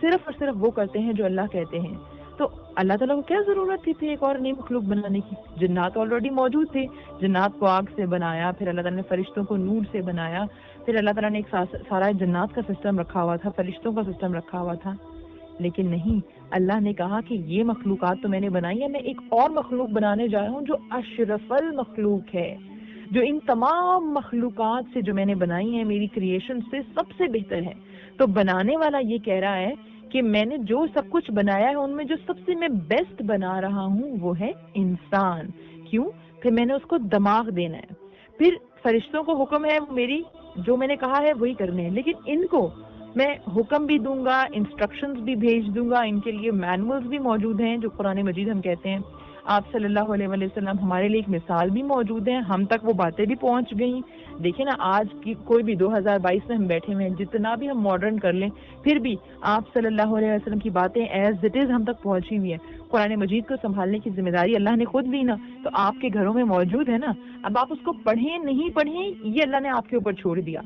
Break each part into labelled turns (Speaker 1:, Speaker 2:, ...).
Speaker 1: صرف اور صرف وہ کرتے ہیں جو اللہ کہتے ہیں. تو اللہ تعالیٰ کو کیا ضرورت تھی پھر ایک اور نئی مخلوق بنانے کی؟ جنات آلریڈی موجود تھے. جنات کو آگ سے بنایا، پھر اللہ تعالیٰ نے فرشتوں کو نور سے بنایا، پھر اللہ تعالیٰ نے ایک سارا جنات کا سسٹم رکھا ہوا تھا، فرشتوں کا سسٹم رکھا ہوا تھا. لیکن نہیں، اللہ نے کہا کہ یہ مخلوقات تو میں نے بنائی ہے، میں ایک اور مخلوق بنانے جا رہا ہوں جو اشرف المخلوق ہے، جو ان تمام مخلوقات سے جو میں نے بنائی ہیں میری کریشن سے سب سے بہتر ہے. تو بنانے والا یہ کہہ رہا ہے کہ میں نے جو سب کچھ بنایا ہے ان میں جو سب سے میں بیسٹ بنا رہا ہوں وہ ہے انسان. کیوں؟ پھر میں نے اس کو دماغ دینا ہے. پھر فرشتوں کو حکم ہے میری جو میں نے کہا ہے وہی کرنے ہیں، لیکن ان کو میں حکم بھی دوں گا، انسٹرکشنز بھی بھیج دوں گا، ان کے لیے مینولز بھی موجود ہیں جو قرآن مجید ہم کہتے ہیں. آپ صلی اللہ علیہ وسلم ہمارے لیے ایک مثال بھی موجود ہے، ہم تک وہ باتیں بھی پہنچ گئیں. دیکھیں نا، آج کی کوئی بھی 2022 میں ہم بیٹھے ہوئے ہیں، جتنا بھی ہم ماڈرن کر لیں پھر بھی آپ صلی اللہ علیہ وسلم کی باتیں ایز اٹ از ہم تک پہنچی ہوئی ہیں. قرآن مجید کو سنبھالنے کی ذمہ داری اللہ نے خود لی نا، تو آپ کے گھروں میں موجود ہے نا. اب آپ اس کو پڑھیں نہیں پڑھیں یہ اللہ نے آپ کے اوپر چھوڑ دیا.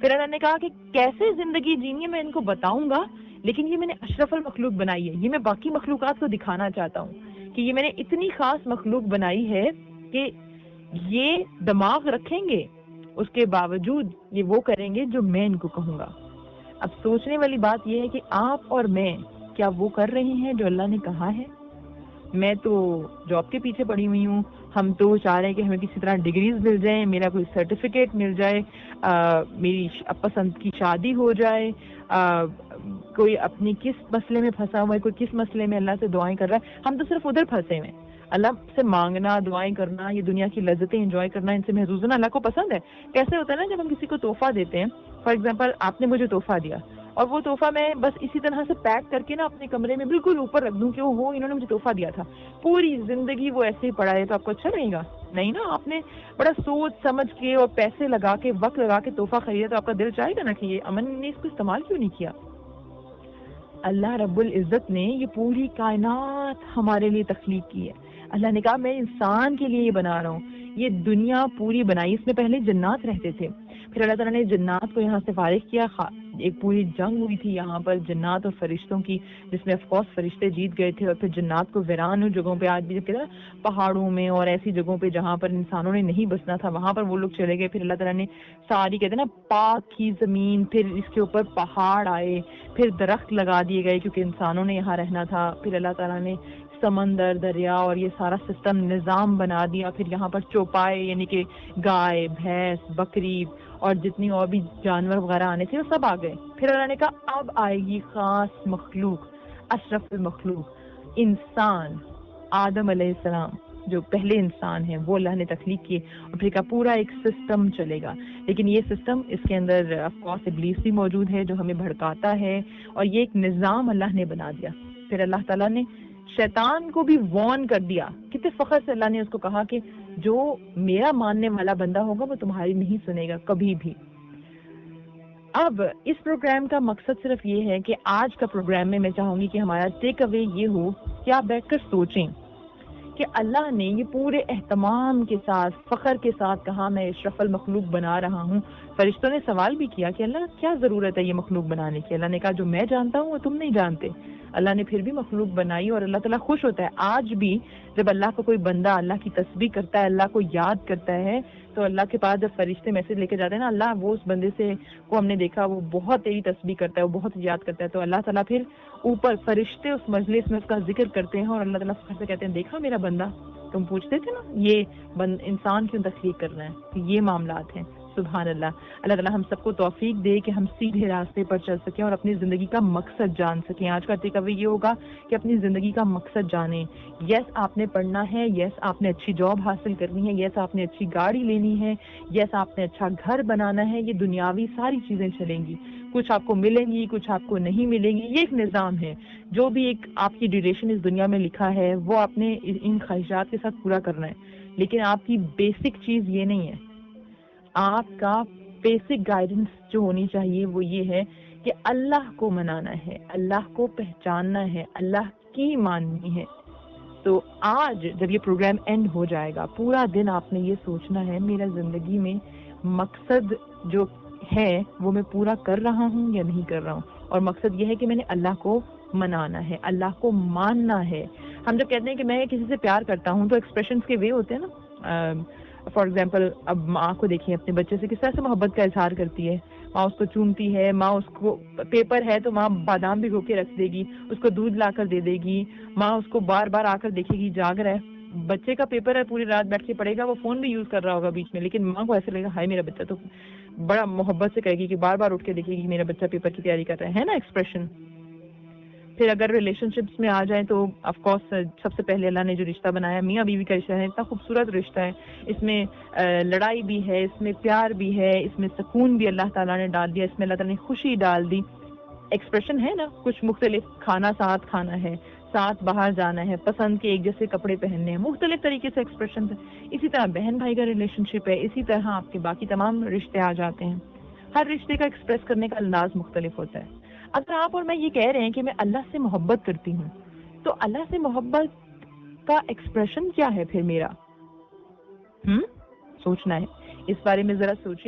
Speaker 1: پھر اللہ نے کہا کہ کیسے زندگی جینی ہے میں ان کو بتاؤں گا، لیکن یہ میں نے اشرف المخلوق بنائی ہے. یہ میں باقی مخلوقات کو دکھانا چاہتا ہوں کہ یہ میں نے اتنی خاص مخلوق بنائی ہے کہ یہ دماغ رکھیں گے، اس کے باوجود یہ وہ کریں گے جو میں ان کو کہوں گا. اب سوچنے والی بات یہ ہے کہ آپ اور میں کیا وہ کر رہے ہیں جو اللہ نے کہا ہے؟ میں تو جاب کے پیچھے پڑی ہوئی ہوں، ہم تو چاہ رہے ہیں کہ ہمیں کسی طرح ڈگریز مل جائیں، میرا کوئی سرٹیفکیٹ مل جائے، میری پسند کی شادی ہو جائے، کوئی اپنی کس مسئلے میں پھنسا ہوا ہے، کوئی کس مسئلے میں اللہ سے دعائیں کر رہا ہے. ہم تو صرف ادھر پھنسے ہوئے ہیں. اللہ سے مانگنا، دعائیں کرنا، یہ دنیا کی لذتیں انجوائے کرنا، ان سے محظوظ ہونا اللہ کو پسند ہے. کیسے ہوتا ہے نا جب ہم کسی کو تحفہ دیتے ہیں، فار ایگزامپل آپ نے مجھے تحفہ دیا اور وہ تحفہ میں بس اسی طرح سے پیک کر کے نا اپنے کمرے میں بالکل اوپر رکھ دوں کہ وہ انہوں نے مجھے تحفہ دیا تھا، پوری زندگی وہ ایسے ہی پڑا ہے، تو آپ کو اچھا لگے گا؟ نہیں نا. آپ نے بڑا سوچ سمجھ کے اور پیسے لگا کے وقت لگا کے تحفہ خریدا، تو آپ کا دل چاہے گا نا کہ یہ امن نے اس کو استعمال کیوں نہیں کیا. اللہ رب العزت نے یہ پوری کائنات ہمارے لیے تخلیق کی ہے. اللہ نے کہا میں انسان کے لیے یہ بنا رہا ہوں. یہ دنیا پوری بنائی، اس میں پہلے جنات رہتے تھے، پھر اللہ تعالیٰ نے جنات کو یہاں سے فارغ کیا. ایک پوری جنگ ہوئی تھی یہاں پر جنات اور فرشتوں کی، جس میں آف کورس فرشتے جیت گئے تھے، اور پھر جنات کو ویران جگہوں پہ، آج بھی جب کہتے ہیں پہاڑوں میں اور ایسی جگہوں پہ جہاں پر انسانوں نے نہیں بسنا تھا وہاں پر وہ لوگ چلے گئے. پھر اللہ تعالیٰ نے ساری کہتے ہیں نا پاک کی زمین، پھر اس کے اوپر پہاڑ آئے، پھر درخت لگا دیے گئے کیونکہ انسانوں نے یہاں رہنا تھا. پھر اللہ تعالیٰ نے سمندر، دریا اور یہ سارا سسٹم نظام بنا دیا. پھر یہاں پر چوپائے یعنی کہ گائے، بھینس، بکری اور جتنی اور بھی جانور وغیرہ آنے تھے وہ سب آ گئے. پھر اللہ نے کہا اب آئے گی خاص مخلوق، اشرف المخلوق، انسان. آدم علیہ السلام جو پہلے انسان ہیں وہ اللہ نے تخلیق کیے، اور پھر کا پورا ایک سسٹم چلے گا. لیکن یہ سسٹم، اس کے اندر آف کورس ابلیس بھی موجود ہے جو ہمیں بھڑکاتا ہے، اور یہ ایک نظام اللہ نے بنا دیا. پھر اللہ تعالیٰ نے شیطان کو بھی وارن کر دیا. کتنے فخر سے اللہ نے اس کو کہا کہ جو میرا ماننے والا بندہ ہوگا وہ تمہاری نہیں سنے گا کبھی بھی. اب اس پروگرام کا مقصد صرف یہ ہے کہ آج کا پروگرام میں چاہوں گی کہ ہمارا ٹیک اوے یہ ہو کہ آپ بیٹھ کر سوچیں کہ اللہ نے یہ پورے اہتمام کے ساتھ، فخر کے ساتھ کہا میں اشرف المخلوق بنا رہا ہوں. فرشتوں نے سوال بھی کیا کہ اللہ کیا ضرورت ہے یہ مخلوق بنانے کی؟ اللہ نے کہا جو میں جانتا ہوں وہ تم نہیں جانتے. اللہ نے پھر بھی مخلوق بنائی، اور اللہ تعالیٰ خوش ہوتا ہے. آج بھی جب اللہ کا کوئی بندہ اللہ کی تسبیح کرتا ہے، اللہ کو یاد کرتا ہے، تو اللہ کے پاس جب فرشتے میسج لے کے جاتے ہیں نا، اللہ وہ اس بندے سے کو ہم نے دیکھا وہ بہت تیری تسبیح کرتا ہے، وہ بہت یاد کرتا ہے، تو اللہ تعالیٰ پھر اوپر فرشتے اس مجلس میں اس کا ذکر کرتے ہیں، اور اللہ تعالیٰ فخر سے کہتے ہیں دیکھا میرا بندہ، تم پوچھتے تھے نا یہ انسان کیوں تخلیق کرنا ہے، تو یہ معاملات ہیں. سبحان اللہ. اللہ تعالیٰ ہم سب کو توفیق دے کہ ہم سیدھے راستے پر چل سکیں اور اپنی زندگی کا مقصد جان سکیں. آج کا ٹیک اوے یہ ہوگا کہ اپنی زندگی کا مقصد جانیں. یس آپ نے پڑھنا ہے، یس آپ نے اچھی جاب حاصل کرنی ہے، یس آپ نے اچھی گاڑی لینی ہے، یس آپ نے اچھا گھر بنانا ہے. یہ دنیاوی ساری چیزیں چلیں گی، کچھ آپ کو ملیں گی کچھ آپ کو نہیں ملیں گی. یہ ایک نظام ہے. جو بھی ایک آپ کی ڈیوریشن اس دنیا میں لکھا ہے وہ آپ نے ان خواہشات کے ساتھ پورا کرنا ہے. لیکن آپ کی بیسک چیز یہ نہیں ہے. آپ کا بیسک گائیڈنس جو ہونی چاہیے وہ یہ ہے کہ اللہ کو منانا ہے، اللہ کو پہچاننا ہے، اللہ کی ماننی ہے. تو آج جب یہ پروگرام اینڈ ہو جائے گا، پورا دن آپ نے یہ سوچنا ہے میرا زندگی میں مقصد جو ہے وہ میں پورا کر رہا ہوں یا نہیں کر رہا ہوں. اور مقصد یہ ہے کہ میں نے اللہ کو منانا ہے, اللہ کو ماننا ہے. ہم جب کہتے ہیں کہ میں کسی سے پیار کرتا ہوں تو ایکسپریشنز کے وے ہوتے ہیں نا. فار ایگزامپل اب ماں کو دیکھیں اپنے بچے سے کس طرح سے محبت کا اظہار کرتی ہے. ماں اس کو چومتی ہے, ماں اس کو پیپر ہے تو ماں بادام بھگو کے رکھ دے گی, اس کو دودھ لا کر دے دے گی, ماں اس کو بار بار آ کر دیکھے گی جاگ رہا ہے. بچے کا پیپر ہے, پوری رات بیٹھ کے پڑھے گا, وہ فون بھی یوز کر رہا ہوگا بیچ میں, لیکن ماں کو ایسے لگے گا ہائے میرا بچہ, تو بڑا محبت سے کہے گی کہ بار بار اٹھ کے دیکھے گی میرا بچہ پیپر کی تیاری کر رہا ہے نا ایکسپریشن. پھر اگر ریلیشن شپس میں آ جائیں تو آف کورس سب سے پہلے اللہ نے جو رشتہ بنایا میاں بیوی کا رشتہ ہے, اتنا خوبصورت رشتہ ہے, اس میں لڑائی بھی ہے, اس میں پیار بھی ہے, اس میں سکون بھی اللہ تعالیٰ نے ڈال دیا, اس میں اللہ تعالیٰ نے خوشی ڈال دی. ایکسپریشن ہے نا کچھ مختلف, کھانا ساتھ کھانا ہے, ساتھ باہر جانا ہے, پسند کے ایک جیسے کپڑے پہننے ہیں, مختلف طریقے سے ایکسپریشن ہے. اسی طرح بہن بھائی کا ریلیشن شپ ہے, اسی طرح آپ کے باقی تمام رشتے آ جاتے ہیں. ہر رشتے کا ایکسپریس کرنے کا انداز مختلف ہوتا ہے. اگر آپ اور میں یہ کہہ رہے ہیں کہ میں اللہ سے محبت کرتی ہوں, تو اللہ سے محبت کا ایکسپریشن کیا ہے پھر میرا؟ سوچنا ہے اس بارے میں, ذرا سوچیے.